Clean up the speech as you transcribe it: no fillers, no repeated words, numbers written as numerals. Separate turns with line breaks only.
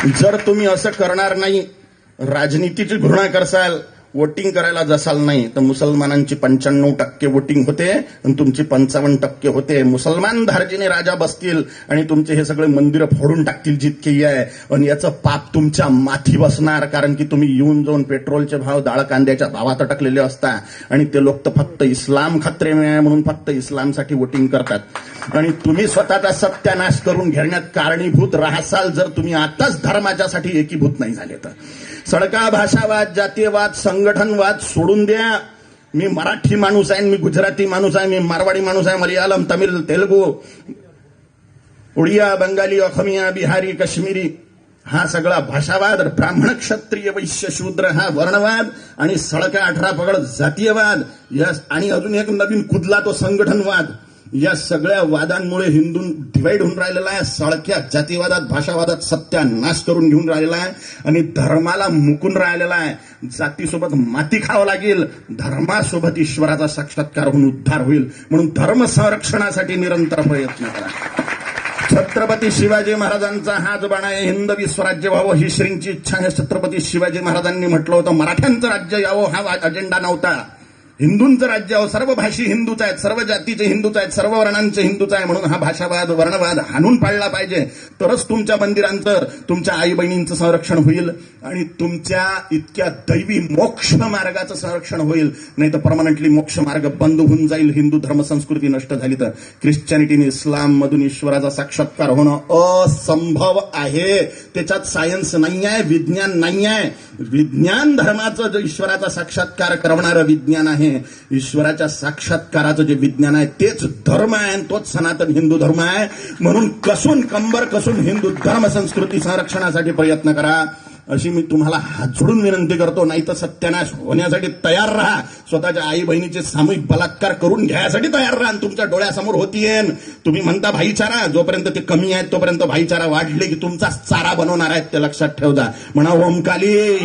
जर तुम्ही असं करणार नाही, राजनीतीची घृणा करसाल, वोटिंग करायला जसाल नाही, तर मुसलमानांची 95% वोटिंग होते आणि तुमची 55% होते. मुसलमान धार्जिने राजा बसतील आणि तुमचे हे सगळे मंदिरं फोडून टाकतील जितकेही आहे, आणि याचं पाप तुमच्या माथी बसणार. कारण की तुम्ही येऊन जाऊन पेट्रोलचे भाव, डाळ कांद्याच्या भावात अटकलेले असता, आणि ते लोक तर फक्त इस्लाम खत्रे में आहे म्हणून फक्त इस्लामसाठी वोटिंग करतात. आणि तुम्ही स्वतःचा सत्यानाश करून घेण्यात कारणीभूत राहसाल जर तुम्ही आताच धर्माच्यासाठी एकीभूत नाही झाले तर. सडका भाषावाद, जातीयवाद, संघटनवाद सोडून द्या. मी मराठी माणूस आहे, मी गुजराती माणूस आहे, मी मारवाडी माणूस आहे, मल्याळम, तमिळ, तेलुगू, उडिया, बंगाली, अखमिया, बिहारी, काश्मीरी, हा सगळा भाषावाद, ब्राह्मण, क्षत्रिय, वैश्य, शूद्र हा वर्णवाद, आणि सडका 18 पगड जातीयवाद, आणि अजून एक नवीन कुदला तो संघटनवाद. या सगळ्या वादांमुळे हिंदू डिवाइड होऊन राहिलेला आहे. सळक्या जातीवादात, भाषावादात सत्यानाश करून घेऊन राहिलेला आहे आणि धर्माला मुकून राहिलेला आहे. जातीसोबत माती खावं लागेल, धर्मासोबत ईश्वराचा साक्षात्कार होऊन उद्धार होईल. म्हणून धर्म संरक्षणासाठी निरंतर प्रयत्न करा. छत्रपती शिवाजी महाराजांचा हाच बाणा आहे, हिंदवी स्वराज्य व्हावं ही श्रींची इच्छा आहे. छत्रपती शिवाजी महाराजांनी म्हटलं होतं, मराठ्यांचं राज्य यावं हा अजेंडा नव्हता. हिंदूंचं राज्य आहो, सर्व भाषी हिंदूच आहेत, सर्व जातीचे हिंदूच आहेत, सर्व वर्णांचे हिंदूच आहे. म्हणून हा भाषावाद, वर्णवाद हाणून पाडला पाहिजे. तरच तुमच्या मंदिरांचं, तुमच्या आई बहिणींचं संरक्षण होईल आणि तुमच्या इतक्या दैवी मोक्ष मार्गाचं संरक्षण होईल. नाही तर परमनंटली मोक्ष मार्ग बंद होऊन जाईल. हिंदू धर्म संस्कृती नष्ट झाली तर ख्रिश्चॅनिटीने, इस्लाम मधून ईश्वराचा साक्षात्कार होणं असंभव आहे. त्याच्यात सायन्स नाही आहे, विज्ञान नाही आहे. विज्ञान धर्माचं जे ईश्वराचा साक्षात्कार करणारं विज्ञान आहे, ईश्वराच्या साक्षात्काराचं जे विज्ञान आहे तेच धर्म आहे आणि तोच सनातन हिंदू धर्म आहे. म्हणून कसून कंबर कसून हिंदू धर्म संस्कृती संरक्षणासाठी प्रयत्न करा, अशी मी तुम्हाला हात जोडून विनंती करतो. नाही तर सत्यानाश होण्यासाठी तयार राहा. स्वतःच्या आई बहिणीचे सामूहिक बलात्कार करून घ्यायसाठी तयार राहा. तुमच्या डोळ्यासमोर होतीये. तुम्ही म्हणता भाईचारा, जोपर्यंत ते कमी आहेत तोपर्यंत भाईचारा वाढले की तुमचा चारा बनवणार आहेत, ते लक्षात ठेवता. म्हणा ओम काली.